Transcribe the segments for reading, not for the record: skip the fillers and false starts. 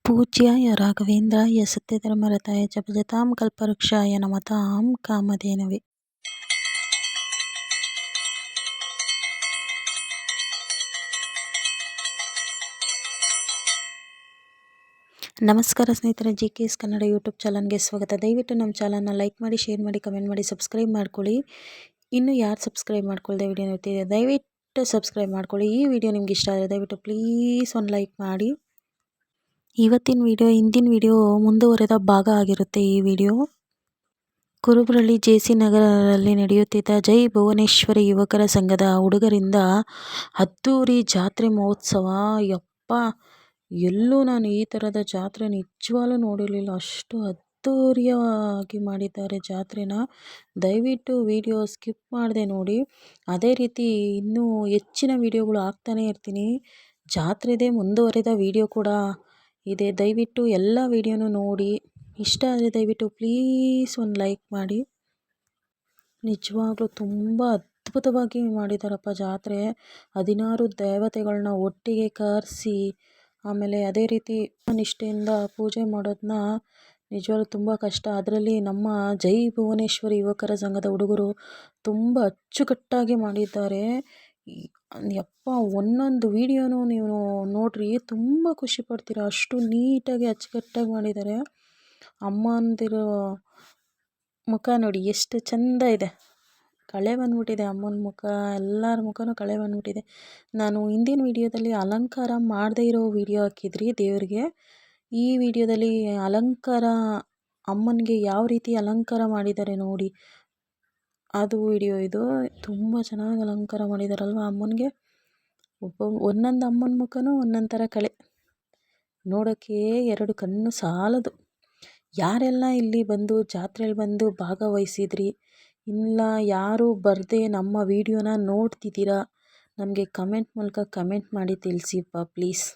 ಪೂಜ್ಯಾಯ ರಾಘವೇಂದ್ರಾಯ ಸತ್ಯಧರ್ಮರತಾಯ ಚ ಭಜತಾಂ ಕಲ್ಪವೃಕ್ಷಾಯ ನಮತಾಂ ಕಾಮಧೇನವೇ. ನಮಸ್ಕಾರ ಸ್ನೇಹಿತರೆ, GKS ಕನ್ನಡ ಯೂಟ್ಯೂಬ್ ಚಾನಲ್ಗೆ ಸ್ವಾಗತ. ದಯವಿಟ್ಟು ನಮ್ಮ ಚಾನಲ್ನ ಲೈಕ್ ಮಾಡಿ, ಶೇರ್ ಮಾಡಿ, ಕಮೆಂಟ್ ಮಾಡಿ, ಸಬ್ಸ್ಕ್ರೈಬ್ ಮಾಡ್ಕೊಳ್ಳಿ. ಇನ್ನೂ ಯಾರು ಸಬ್ಸ್ಕ್ರೈಬ್ ಮಾಡ್ಕೊಳ್ಳದೆ ವಿಡಿಯೋ ನೋಡ್ತಿದೆ ದಯವಿಟ್ಟು ಸಬ್ಸ್ಕ್ರೈಬ್ ಮಾಡ್ಕೊಳ್ಳಿ. ಈ ವಿಡಿಯೋ ನಿಮ್ಗೆ ಇಷ್ಟ ಆದರೆ ದಯವಿಟ್ಟು ಪ್ಲೀಸ್ ಒಂದು ಲೈಕ್ ಮಾಡಿ. ಇವತ್ತಿನ ವಿಡಿಯೋ ಹಿಂದಿನ ವಿಡಿಯೋ ಮುಂದುವರೆದ ಭಾಗ ಆಗಿರುತ್ತೆ. ಈ ವಿಡಿಯೋ ಕುರುಬರಳ್ಳಿ JC ನಗರದಲ್ಲಿ ನಡೆಯುತ್ತಿದ್ದ ಜೈ ಭುವನೇಶ್ವರಿ ಯುವಕರ ಸಂಘದ ಹುಡುಗರಿಂದ ಅದ್ದೂರಿ ಜಾತ್ರೆ ಮಹೋತ್ಸವ. ಯಪ್ಪ, ಎಲ್ಲೂ ನಾನು ಈ ಥರದ ಜಾತ್ರೆ ನಿಜವಾಗ್ಲೂ ನೋಡಿರಲಿಲ್ಲ. ಅಷ್ಟು ಅದ್ದೂರಿಯಾಗಿ ಮಾಡಿದ್ದಾರೆ ಜಾತ್ರೆನ. ದಯವಿಟ್ಟು ವಿಡಿಯೋ ಸ್ಕಿಪ್ ಮಾಡದೆ ನೋಡಿ. ಅದೇ ರೀತಿ ಇನ್ನೂ ಹೆಚ್ಚಿನ ವಿಡಿಯೋಗಳು ಹಾಕ್ತಾನೆ ಇರ್ತೀನಿ. ಜಾತ್ರೆದೇ ಮುಂದುವರೆದ ವಿಡಿಯೋ ಕೂಡ ಇದೆ. ದಯವಿಟ್ಟು ಎಲ್ಲ ವಿಡಿಯೋನೂ ನೋಡಿ. ಇಷ್ಟ ಆದರೆ ದಯವಿಟ್ಟು ಪ್ಲೀಸ್ ಒಂದು ಲೈಕ್ ಮಾಡಿ. ನಿಜವಾಗ್ಲೂ ತುಂಬ ಅದ್ಭುತವಾಗಿ ಮಾಡಿದಾರಪ್ಪ ಜಾತ್ರೆ. 16 ದೇವತೆಗಳನ್ನ ಒಟ್ಟಿಗೆ ಕರೆಸಿ, ಆಮೇಲೆ ಅದೇ ರೀತಿ ನಿಷ್ಠೆಯಿಂದ ಪೂಜೆ ಮಾಡೋದನ್ನ ನಿಜವಾಗ್ಲೂ ತುಂಬ ಕಷ್ಟ. ಅದರಲ್ಲಿ ನಮ್ಮ ಜೈ ಭುವನೇಶ್ವರಿ ಯುವಕರ ಸಂಘದ ಹುಡುಗರು ತುಂಬ ಅಚ್ಚುಕಟ್ಟಾಗಿ ಮಾಡಿದ್ದಾರೆ. ಯಪ್ಪ, ಒಂದೊಂದು ವಿಡಿಯೋನೂ ನೀವು ನೋಡ್ರಿ, ತುಂಬ ಖುಷಿ ಪಡ್ತೀರ. ಅಷ್ಟು ನೀಟಾಗಿ ಅಚ್ಚುಕಟ್ಟಾಗಿ ಮಾಡಿದ್ದಾರೆ. ಅಮ್ಮಂದಿರ ಮುಖ ನೋಡಿ ಎಷ್ಟು ಚೆಂದ ಇದೆ. ಕಳೆ ಬಂದ್ಬಿಟ್ಟಿದೆ ಅಮ್ಮನ ಮುಖ, ಎಲ್ಲರ ಮುಖನೂ ಕಳೆ ಬಂದ್ಬಿಟ್ಟಿದೆ. ನಾನು ಹಿಂದಿನ ವಿಡಿಯೋದಲ್ಲಿ ಅಲಂಕಾರ ಮಾಡದೇ ಇರೋ ವಿಡಿಯೋ ಹಾಕಿದ್ರಿ ದೇವರಿಗೆ. ಈ ವಿಡಿಯೋದಲ್ಲಿ ಅಲಂಕಾರ, ಅಮ್ಮನಿಗೆ ಯಾವ ರೀತಿ ಅಲಂಕಾರ ಮಾಡಿದ್ದಾರೆ ನೋಡಿ, ಅದು ವಿಡಿಯೋ ಇದು. ತುಂಬ ಚೆನ್ನಾಗಿ ಅಲಂಕಾರ ಮಾಡಿದಾರಲ್ವ ಅಮ್ಮನಿಗೆ. ಒಂದೊಂದು ಅಮ್ಮನ ಮುಖನೂ ಒಂದೊಂದು ಥರ ಕಳೆ, ನೋಡೋಕ್ಕೆ 2 ಕಣ್ಣು ಸಾಲದು. ಯಾರೆಲ್ಲ ಇಲ್ಲಿ ಬಂದು ಜಾತ್ರೆಯಲ್ಲಿ ಬಂದು ಭಾಗವಹಿಸಿದ್ರಿ, ಇಲ್ಲ ಯಾರು ಬರದೆ ನಮ್ಮ ವಿಡಿಯೋನ ನೋಡ್ತಿದ್ದೀರಾ, ನಮಗೆ ಕಮೆಂಟ್ ಮೂಲಕ ಕಮೆಂಟ್ ಮಾಡಿ ತಿಳಿಸಿಪ್ಪ ಪ್ಲೀಸ್.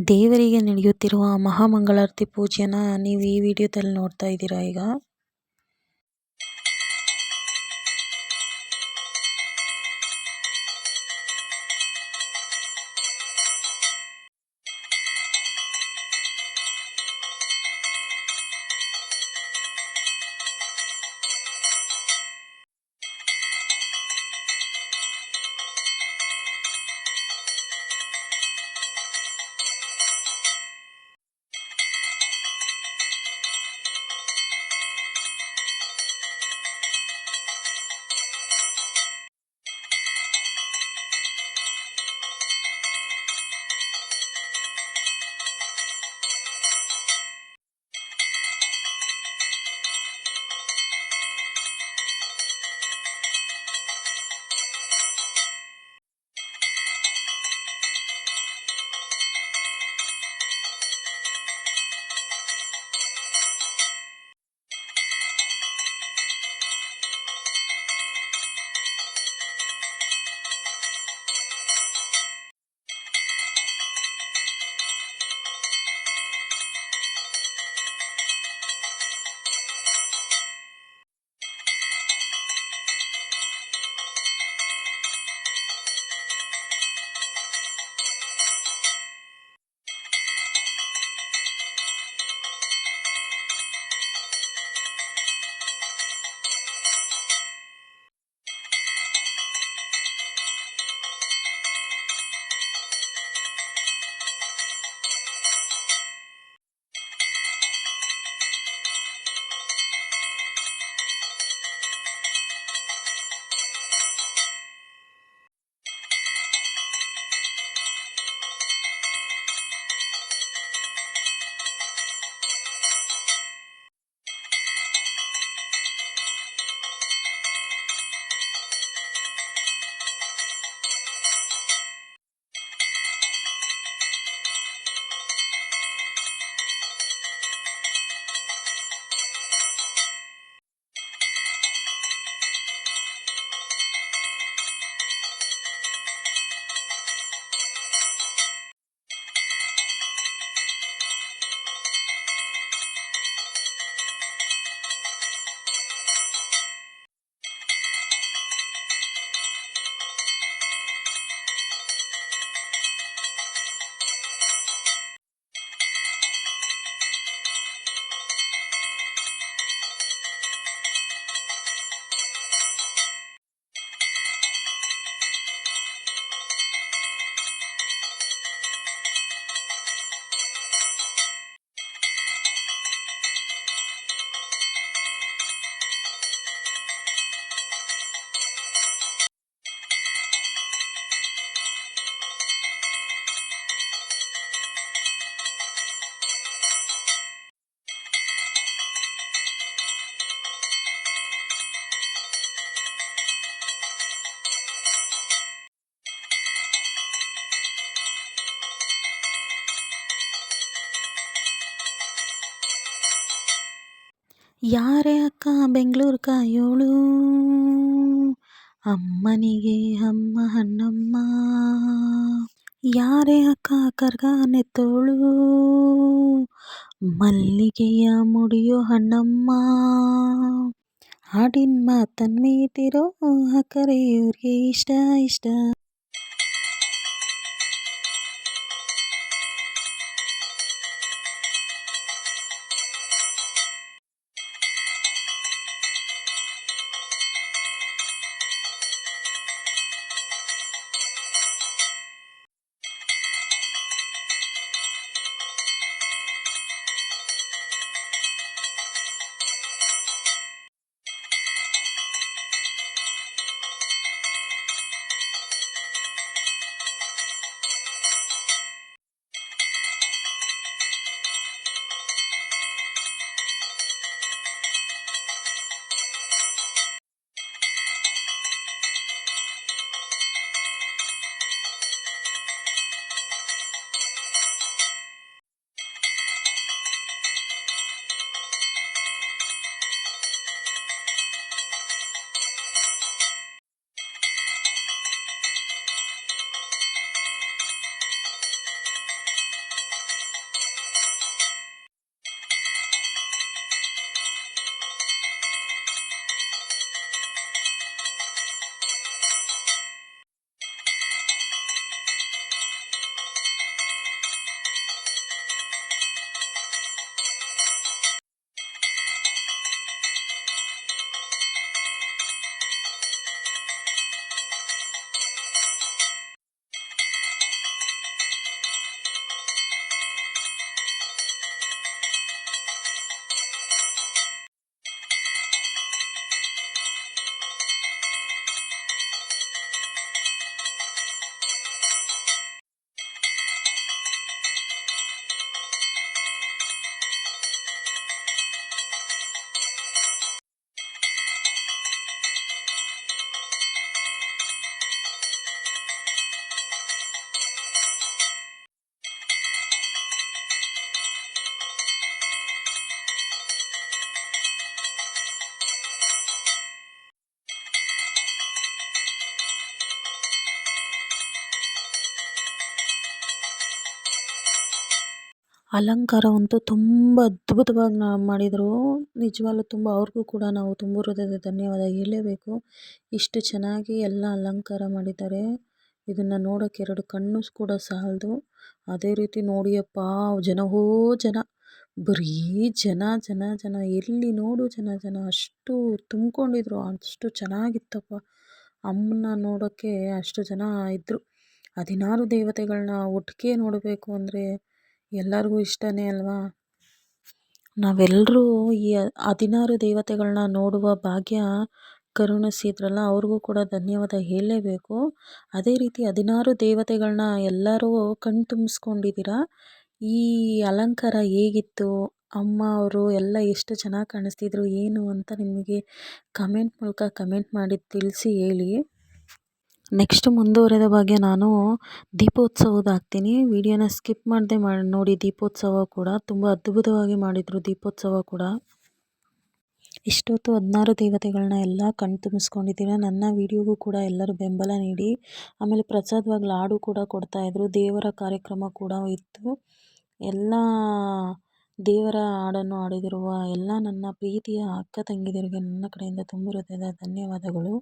ದೇವರಿಗೆ ನಡೆಯುತ್ತಿರುವ ಮಹಾಮಂಗಳಾರತಿ ಪೂಜೆನ ನೀವು ಈ ವಿಡಿಯೋದಲ್ಲಿ ನೋಡ್ತಾ ಇದ್ದೀರಾ. ಈಗ ಯಾರೇ ಅಕ್ಕ ಬೆಂಗಳೂರು ಕಾಯೋಳು, ಅಮ್ಮನಿಗೆ ಅಮ್ಮ ಹಣ್ಣಮ್ಮ. ಯಾರೇ ಅಕ್ಕ ಕರ್ಗಾನೆತ್ತೋಳು, ಮಲ್ಲಿಗೆಯ ಮುಡಿಯೋ ಹಣ್ಣಮ್ಮ. ಹಾಡಿನ ಮಾತನ್ ಮೀಟಿರೋ ಅಕ್ಕರೆ ಇವ್ರಿಗೆ ಇಷ್ಟ ಇಷ್ಟ. ಅಲಂಕಾರವಂತೂ ತುಂಬ ಅದ್ಭುತವಾಗಿ ಮಾಡಿದರು. ನಿಜವಾಗ್ಲೂ ತುಂಬ ಅವ್ರಿಗೂ ಕೂಡ ನಾವು ತುಂಬ ಹೃದಯದ ಧನ್ಯವಾದ ಹೇಳಲೇಬೇಕು. ಇಷ್ಟು ಚೆನ್ನಾಗಿ ಎಲ್ಲ ಅಲಂಕಾರ ಮಾಡಿದ್ದಾರೆ. ಇದನ್ನು ನೋಡೋಕ್ಕೆ 2 ಕಣ್ಣು ಕೂಡ ಸಾಲದು. ಅದೇ ರೀತಿ ನೋಡಿಯಪ್ಪ ಜನವೋ ಜನ, ಬರೀ ಜನ ಜನ ಜನ, ಎಲ್ಲಿ ನೋಡು ಜನ ಜನ, ಅಷ್ಟು ತುಂಬಿಕೊಂಡಿದ್ರು. ಅಷ್ಟು ಚೆನ್ನಾಗಿತ್ತಪ್ಪ. ಅಮ್ಮನ ನೋಡೋಕ್ಕೆ ಅಷ್ಟು ಜನ ಇದ್ದರು. 16 ದೇವತೆಗಳನ್ನ ಒಟ್ಟಿಗೆ ನೋಡಬೇಕು ಅಂದರೆ ಎಲ್ಲರಿಗೂ ಇಷ್ಟನೇ ಅಲ್ವಾ. ನಾವೆಲ್ಲರೂ ಈ 16 ದೇವತೆಗಳನ್ನ ನೋಡುವ ಭಾಗ್ಯ ಕರುಣಿಸಿದ್ರಲ್ಲ, ಅವ್ರಿಗೂ ಕೂಡ ಧನ್ಯವಾದ ಹೇಳಲೇಬೇಕು. ಅದೇ ರೀತಿ 16 ದೇವತೆಗಳನ್ನ ಎಲ್ಲರೂ ಕಣ್ಣು ತುಂಬಿಸ್ಕೊಂಡಿದ್ದೀರಾ. ಈ ಅಲಂಕಾರ ಹೇಗಿತ್ತು, ಅಮ್ಮ ಅವರು ಎಲ್ಲ ಎಷ್ಟು ಚೆನ್ನಾಗಿ ಕಾಣಿಸ್ತಿದ್ರು ಏನು ಅಂತ ನಿಮಗೆ ಕಮೆಂಟ್ ಮೂಲಕ ಕಮೆಂಟ್ ಮಾಡಿ ತಿಳಿಸಿ ಹೇಳಿ. ನೆಕ್ಸ್ಟ್ ಮುಂದುವರೆದ ಬಗ್ಗೆ ನಾನು ದೀಪೋತ್ಸವದ ಹಾಕ್ತೀನಿ. ವಿಡಿಯೋನ ಸ್ಕಿಪ್ ಮಾಡದೆ ನೋಡಿ. ದೀಪೋತ್ಸವ ಕೂಡ ತುಂಬ ಅದ್ಭುತವಾಗಿ ಮಾಡಿದರು. ದೀಪೋತ್ಸವ ಕೂಡ ಇಷ್ಟೊತ್ತು 16 ದೇವತೆಗಳನ್ನ ಎಲ್ಲ ಕಣ್ಣು ತುಂಬಿಸ್ಕೊಂಡಿದ್ದೀರಾ. ನನ್ನ ವಿಡಿಯೋಗೂ ಕೂಡ ಎಲ್ಲರೂ ಬೆಂಬಲ ನೀಡಿ. ಆಮೇಲೆ ಪ್ರಸಾದವಾಗಿ ಲಾಡು ಕೂಡ ಕೊಡ್ತಾಯಿದ್ರು. ದೇವರ ಕಾರ್ಯಕ್ರಮ ಕೂಡ ಇತ್ತು. ಎಲ್ಲ ದೇವರ ಹಾಡನ್ನು ಹಾಡಿದಿರುವ ಎಲ್ಲ ನನ್ನ ಪ್ರೀತಿಯ ಅಕ್ಕ ತಂಗಿಯರಿಗೆ ನನ್ನ ಕಡೆಯಿಂದ ತುಂಬ ಹೃದಯದ ಧನ್ಯವಾದಗಳು.